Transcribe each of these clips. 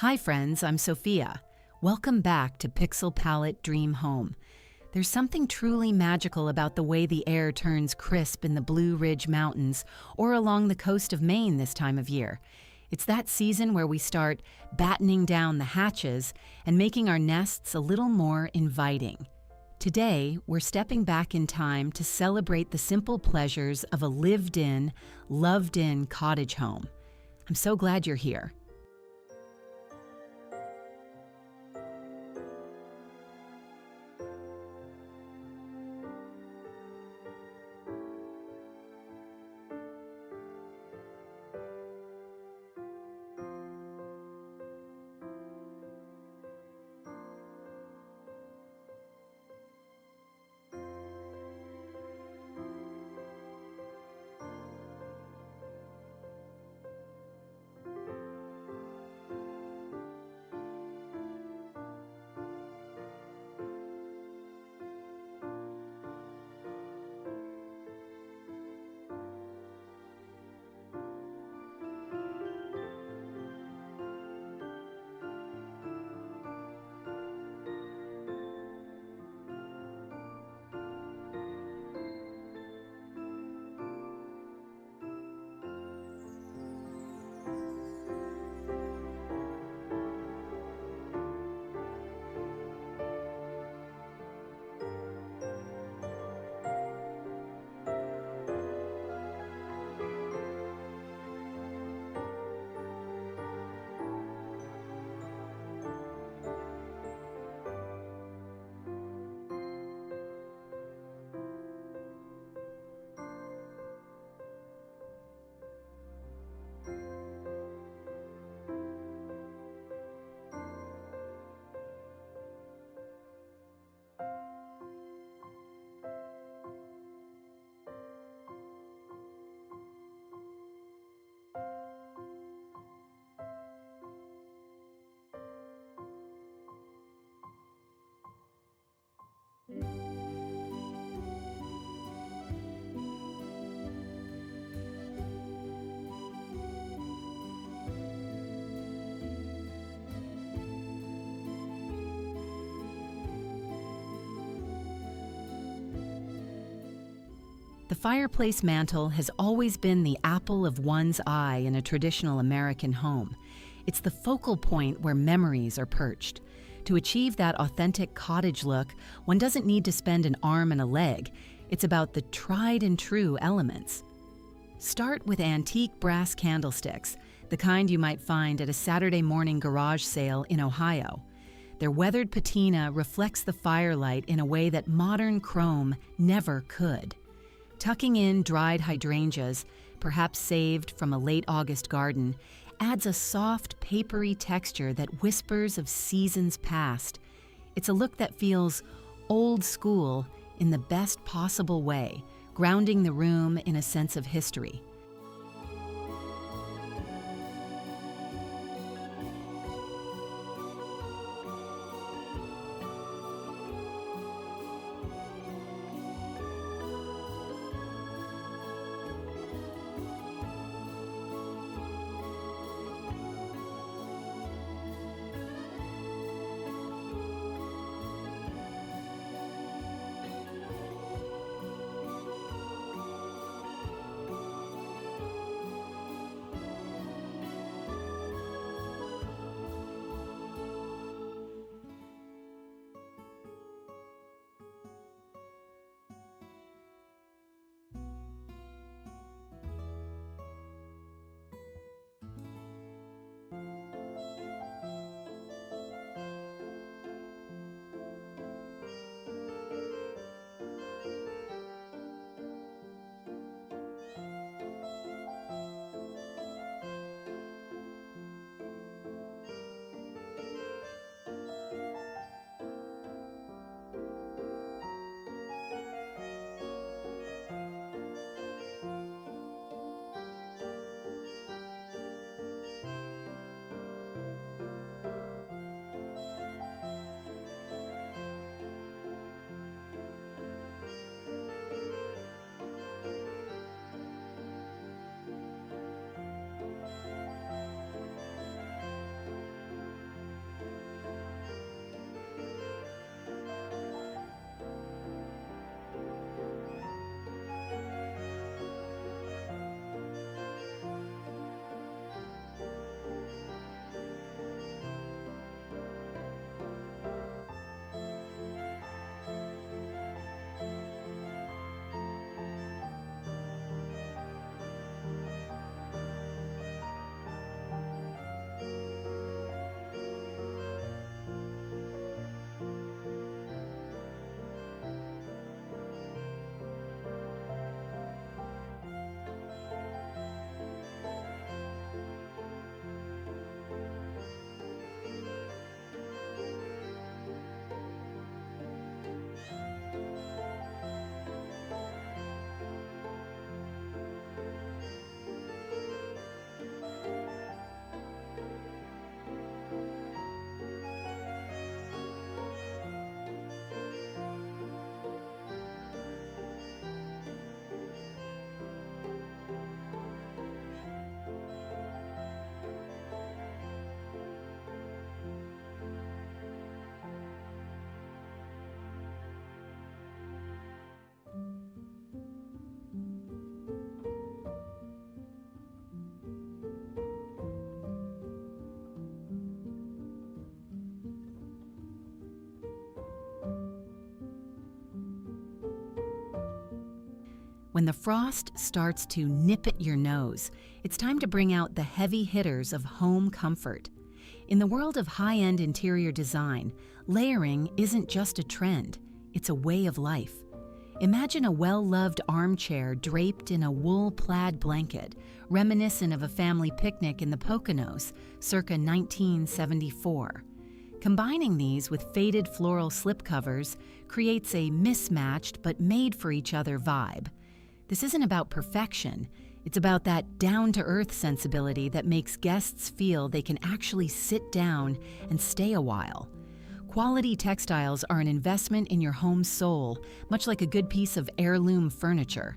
Hi friends, I'm Sophia. Welcome back to Pixelpalette Dream Home. There's something truly magical about the way the air turns crisp in the Blue Ridge Mountains or along the coast of Maine this time of year. It's that season where we start battening down the hatches and making our nests a little more inviting. Today, we're stepping back in time to celebrate the simple pleasures of a lived-in, loved-in cottage home. I'm so glad you're here. The fireplace mantel has always been the apple of one's eye in a traditional American home. It's the focal point where memories are perched. To achieve that authentic cottage look, one doesn't need to spend an arm and a leg. It's about the tried and true elements. Start with antique brass candlesticks, the kind you might find at a Saturday morning garage sale in Ohio. Their weathered patina reflects the firelight in a way that modern chrome never could. Tucking in dried hydrangeas, perhaps saved from a late August garden, adds a soft, papery texture that whispers of seasons past. It's a look that feels old school in the best possible way, grounding the room in a sense of history. When the frost starts to nip at your nose, it's time to bring out the heavy hitters of home comfort. In the world of high-end interior design, layering isn't just a trend, it's a way of life. Imagine a well-loved armchair draped in a wool plaid blanket, reminiscent of a family picnic in the Poconos, circa 1974. Combining these with faded floral slipcovers creates a mismatched but made-for-each-other vibe. This isn't about perfection, it's about that down-to-earth sensibility that makes guests feel they can actually sit down and stay a while. Quality textiles are an investment in your home's soul, much like a good piece of heirloom furniture.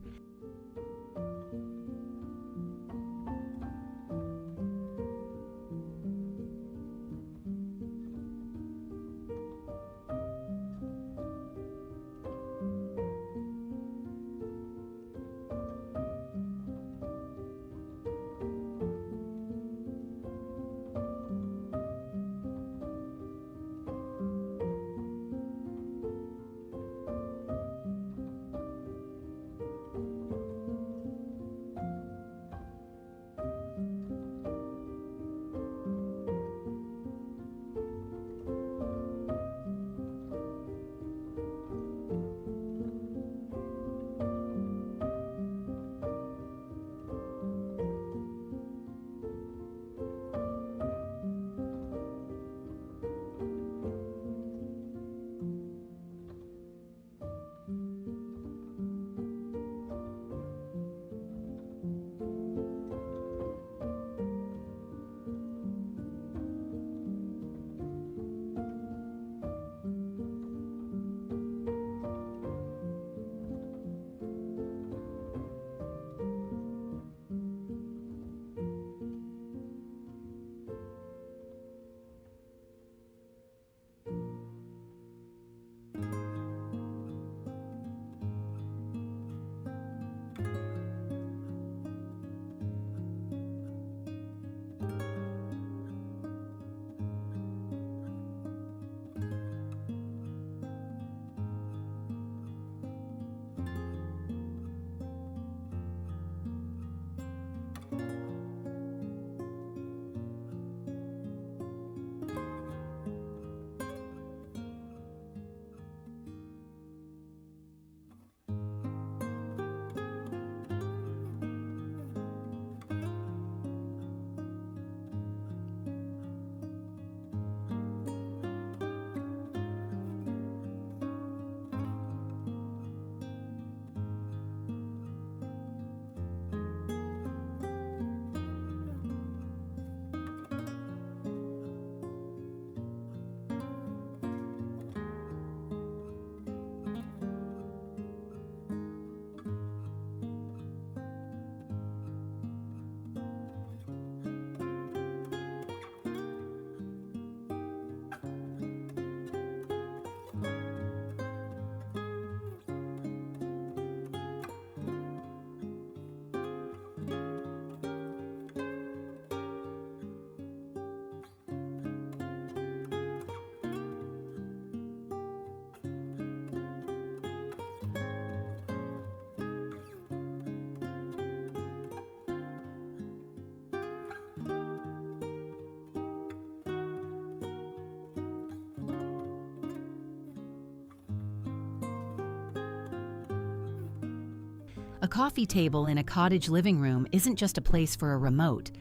A coffee table in a cottage living room isn't just a place for a remote.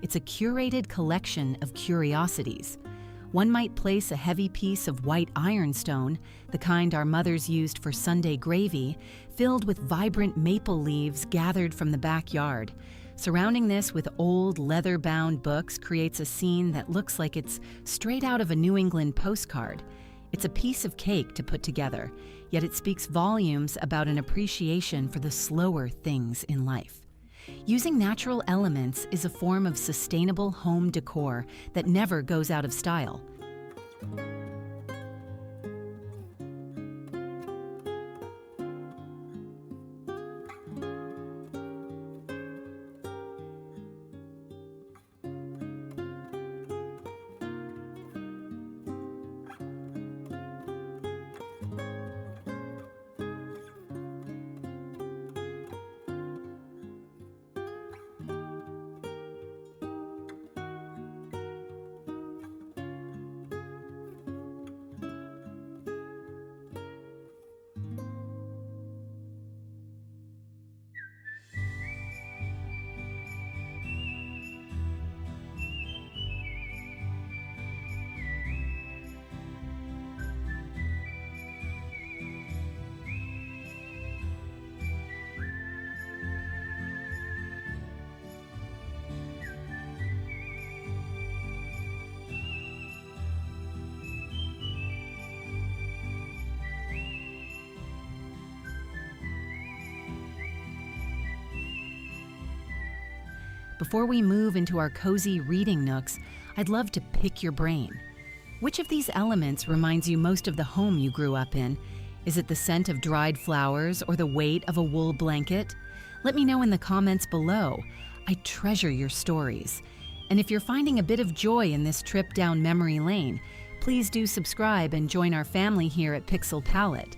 It's a curated collection of curiosities. One might place a heavy piece of white ironstone, the kind our mothers used for Sunday gravy, filled with vibrant maple leaves gathered from the backyard. Surrounding this with old leather-bound books creates a scene that looks like it's straight out of a New England postcard. It's a piece of cake to put together, yet it speaks volumes about an appreciation for the slower things in life. Using natural elements is a form of sustainable home decor that never goes out of style. Before we move into our cozy reading nooks, I'd love to pick your brain. Which of these elements reminds you most of the home you grew up in? Is it the scent of dried flowers or the weight of a wool blanket? Let me know in the comments below. I treasure your stories. And if you're finding a bit of joy in this trip down memory lane, please do subscribe and join our family here at Pixel Palette.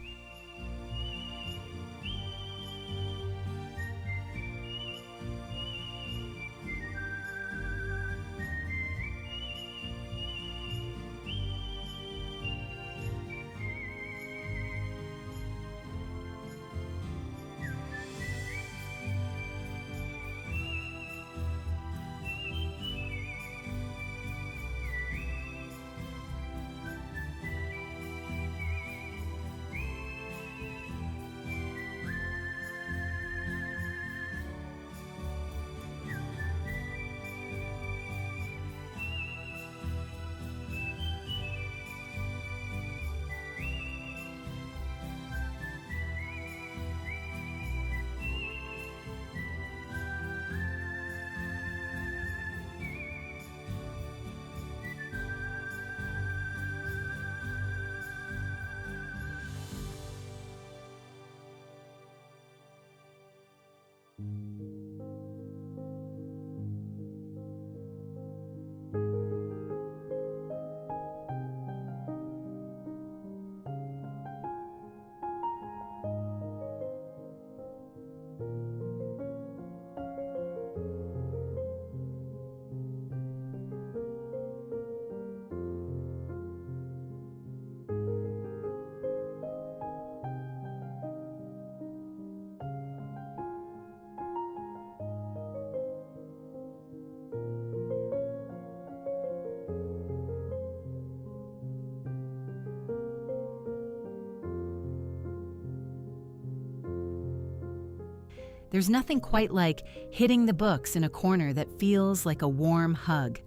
There's nothing quite like hitting the books in a corner that feels like a warm hug.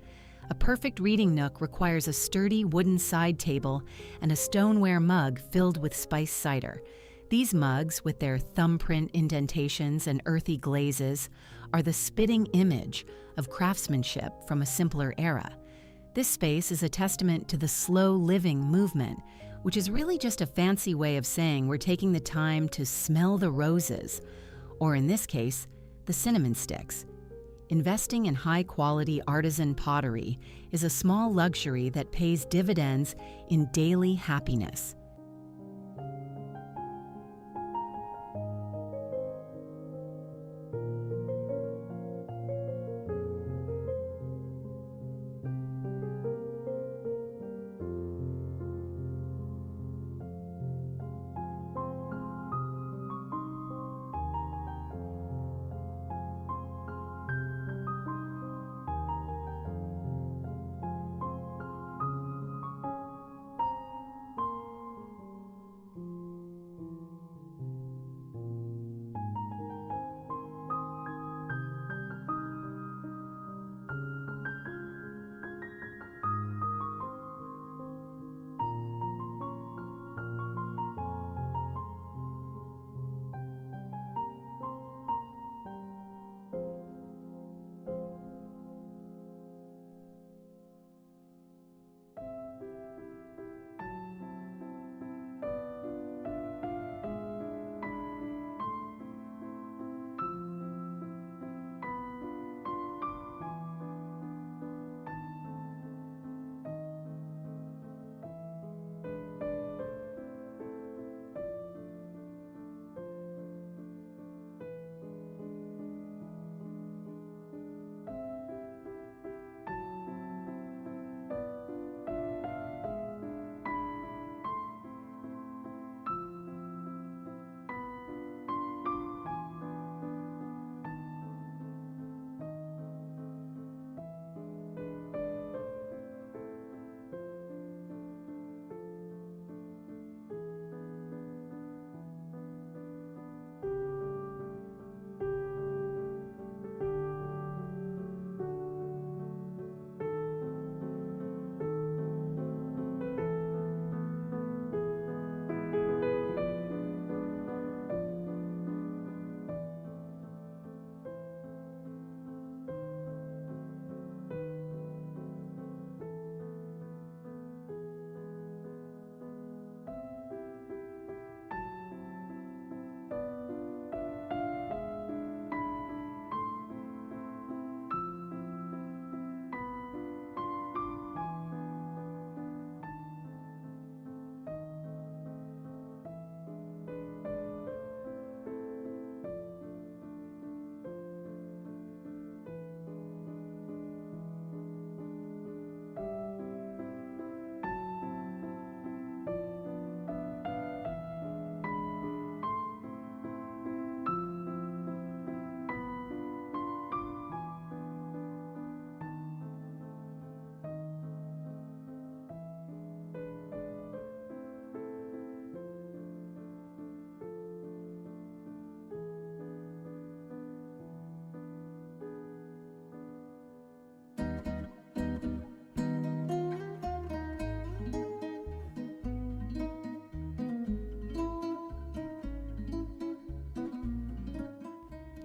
A perfect reading nook requires a sturdy wooden side table and a stoneware mug filled with spiced cider. These mugs, with their thumbprint indentations and earthy glazes, are the spitting image of craftsmanship from a simpler era. This space is a testament to the slow living movement, which is really just a fancy way of saying we're taking the time to smell the roses, or in this case, the cinnamon sticks. Investing in high-quality artisan pottery is a small luxury that pays dividends in daily happiness.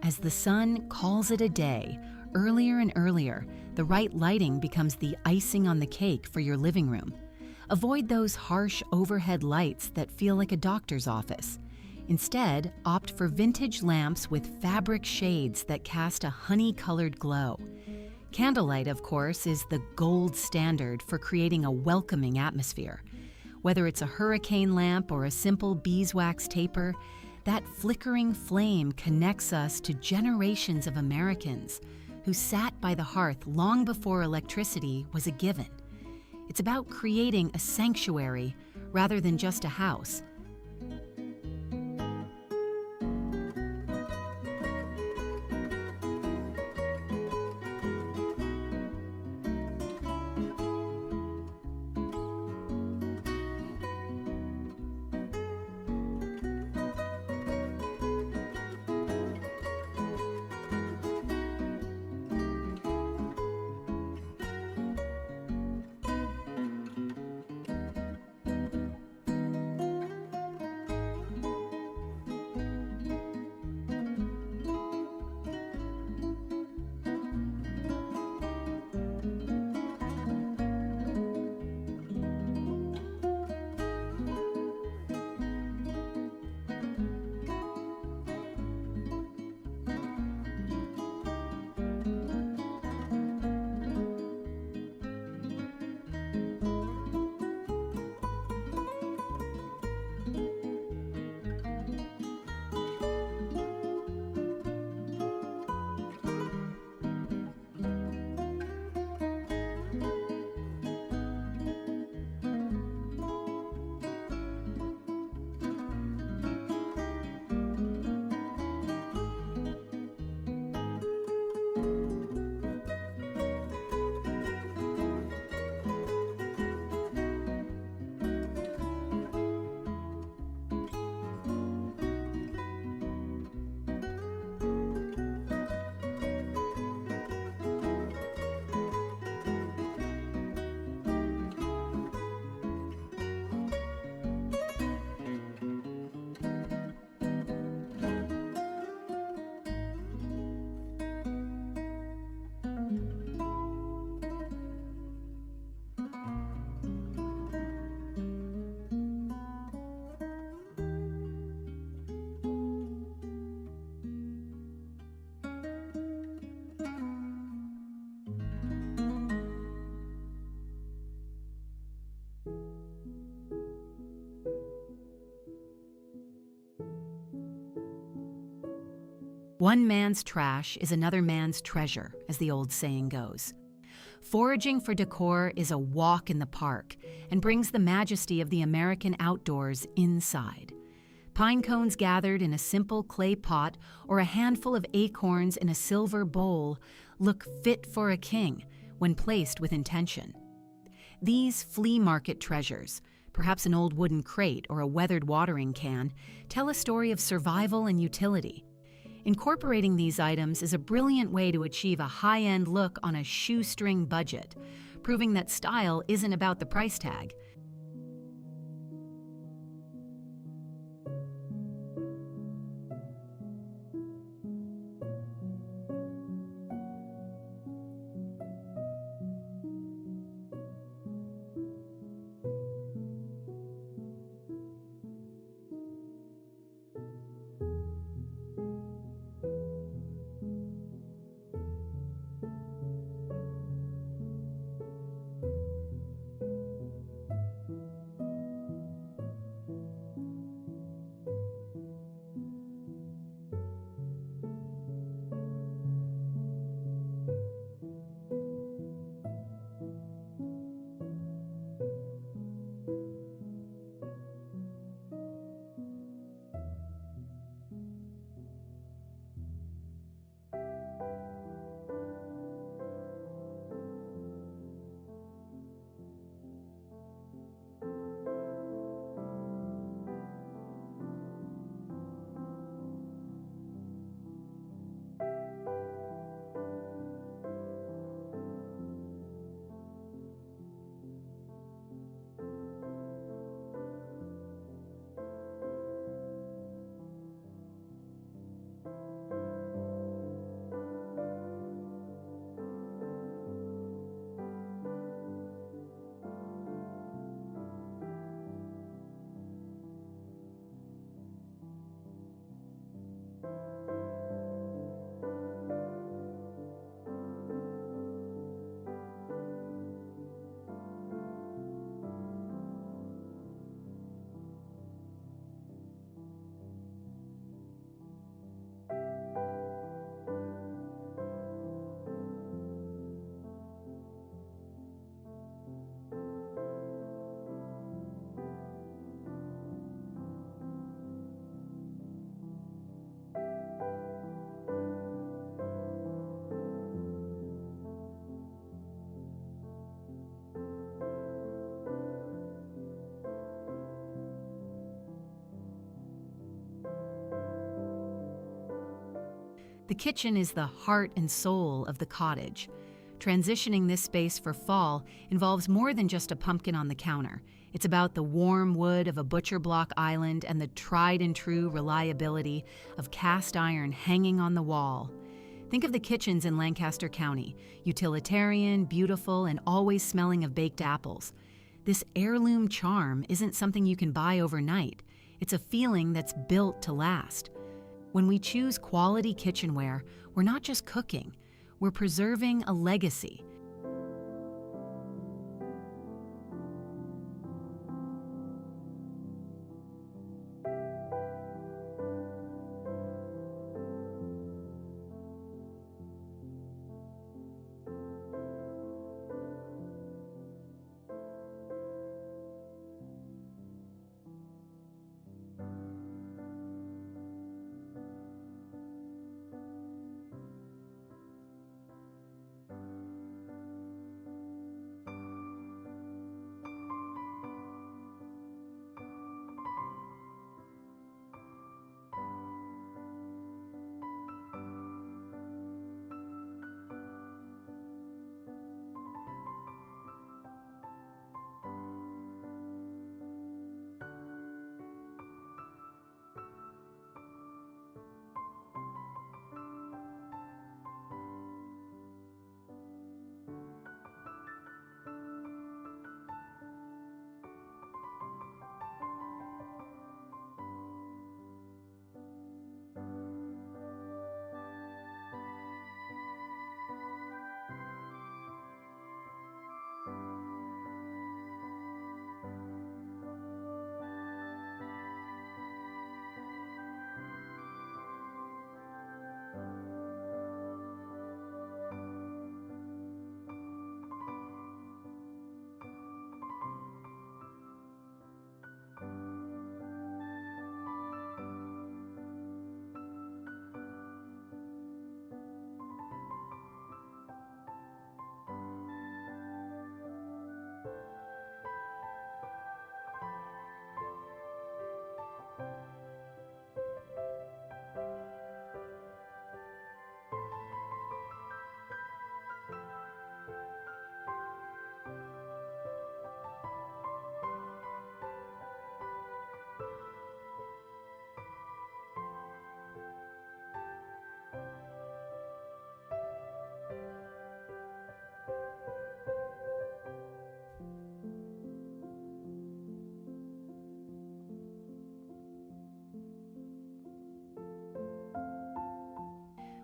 As the sun calls it a day, earlier and earlier, the right lighting becomes the icing on the cake for your living room. Avoid those harsh overhead lights that feel like a doctor's office. Instead, opt for vintage lamps with fabric shades that cast a honey-colored glow. Candlelight, of course, is the gold standard for creating a welcoming atmosphere. Whether it's a hurricane lamp or a simple beeswax taper, that flickering flame connects us to generations of Americans who sat by the hearth long before electricity was a given. It's about creating a sanctuary rather than just a house. One man's trash is another man's treasure, as the old saying goes. Foraging for decor is a walk in the park and brings the majesty of the American outdoors inside. Pine cones gathered in a simple clay pot or a handful of acorns in a silver bowl look fit for a king when placed with intention. These flea market treasures, perhaps an old wooden crate or a weathered watering can, tell a story of survival and utility. Incorporating these items is a brilliant way to achieve a high-end look on a shoestring budget, proving that style isn't about the price tag. The kitchen is the heart and soul of the cottage. Transitioning this space for fall involves more than just a pumpkin on the counter. It's about the warm wood of a butcher block island and the tried and true reliability of cast iron hanging on the wall. Think of the kitchens in Lancaster County, utilitarian, beautiful, and always smelling of baked apples. This heirloom charm isn't something you can buy overnight. It's a feeling that's built to last. When we choose quality kitchenware, we're not just cooking, we're preserving a legacy.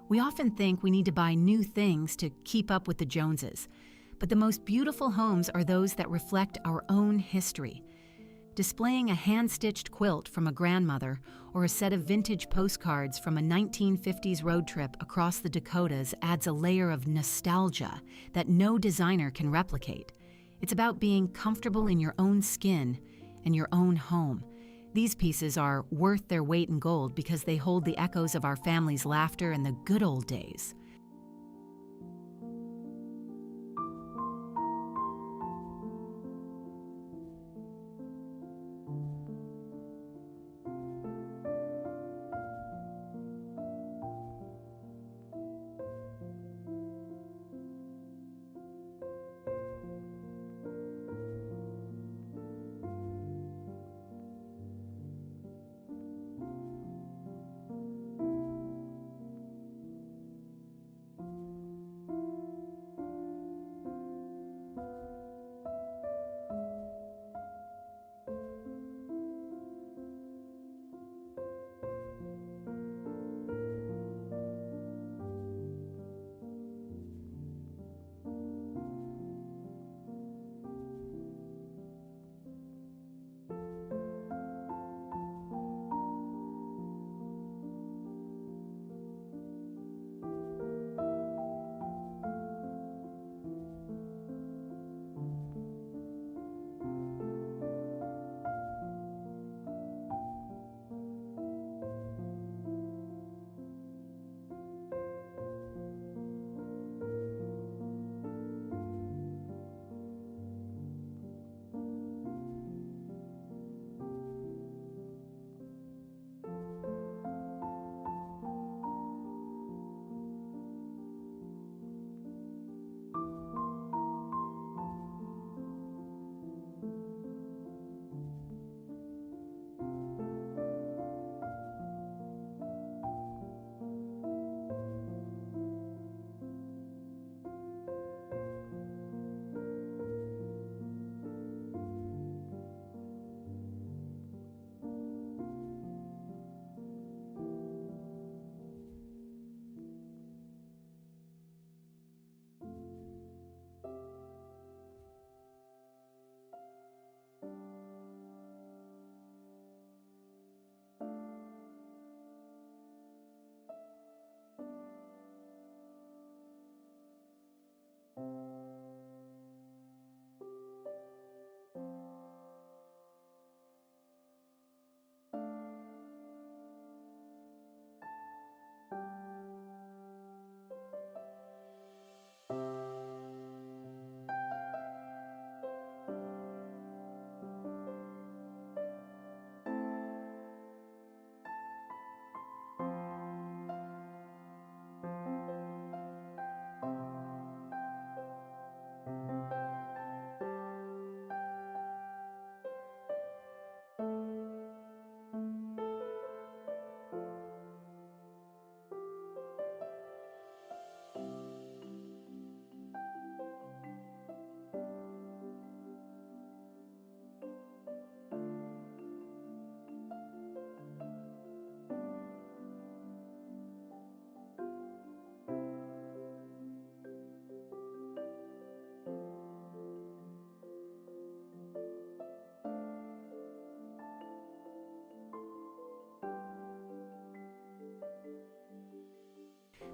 We often think we need to buy new things to keep up with the Joneses, but the most beautiful homes are those that reflect our own history. Displaying a hand-stitched quilt from a grandmother or a set of vintage postcards from a 1950s road trip across the Dakotas adds a layer of nostalgia that no designer can replicate. It's about being comfortable in your own skin and your own home. These pieces are worth their weight in gold because they hold the echoes of our family's laughter in the good old days.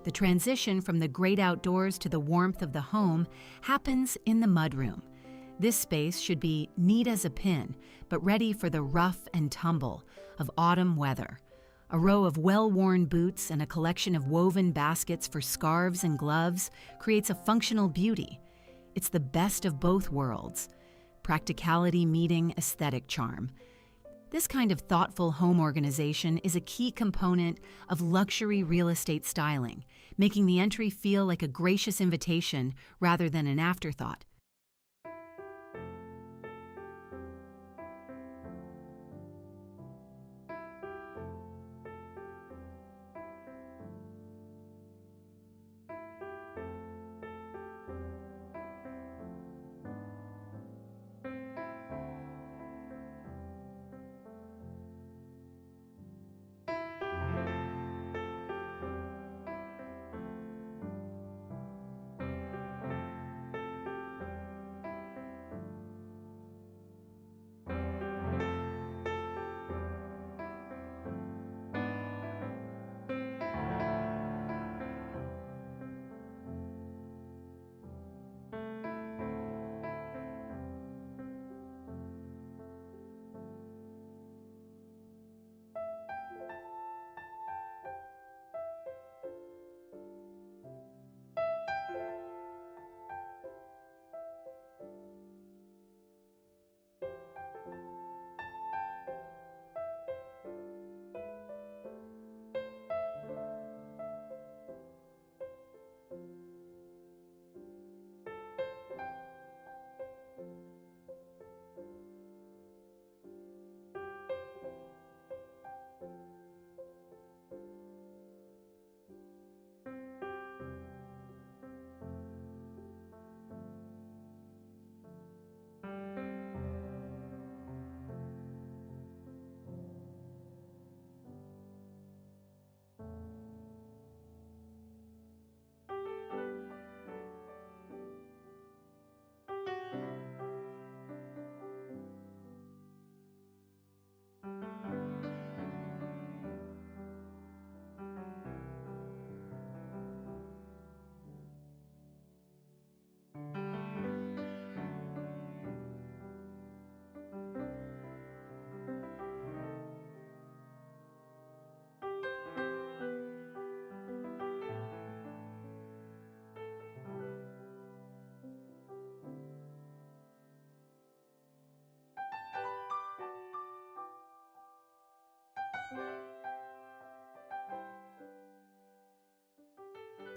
The transition from the great outdoors to the warmth of the home happens in the mudroom. This space should be neat as a pin, but ready for the rough and tumble of autumn weather. A row of well-worn boots and a collection of woven baskets for scarves and gloves creates a functional beauty. It's the best of both worlds. Practicality meeting aesthetic charm. This kind of thoughtful home organization is a key component of luxury real estate styling, making the entry feel like a gracious invitation rather than an afterthought.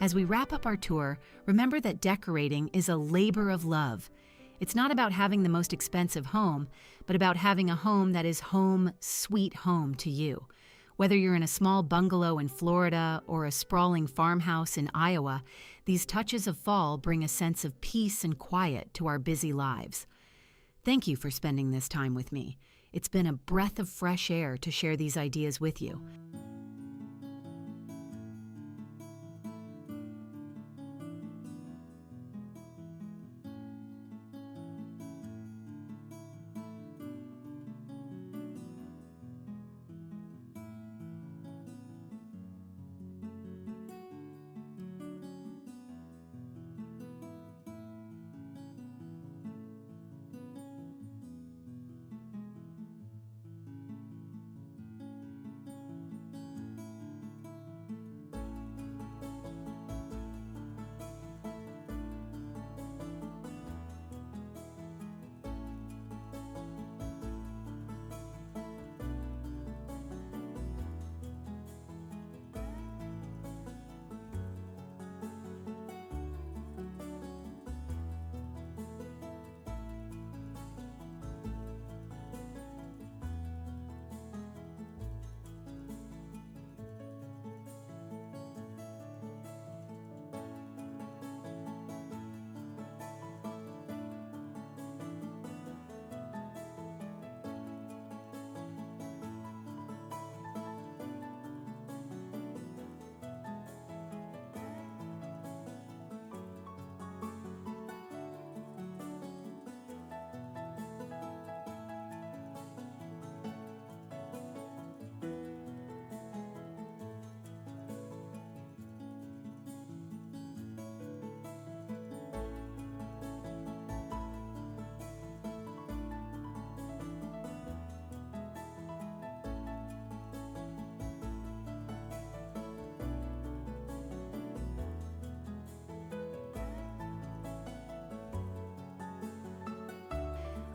As we wrap up our tour, remember that decorating is a labor of love. It's not about having the most expensive home, but about having a home that is home, sweet home to you. Whether you're in a small bungalow in Florida or a sprawling farmhouse in Iowa, these touches of fall bring a sense of peace and quiet to our busy lives. Thank you for spending this time with me. It's been a breath of fresh air to share these ideas with you.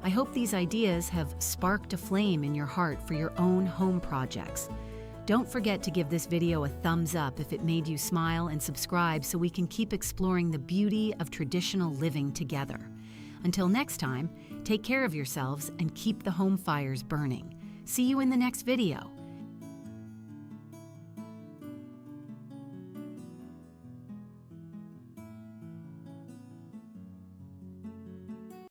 I hope these ideas have sparked a flame in your heart for your own home projects. Don't forget to give this video a thumbs up if it made you smile and subscribe so we can keep exploring the beauty of traditional living together. Until next time, take care of yourselves and keep the home fires burning. See you in the next video.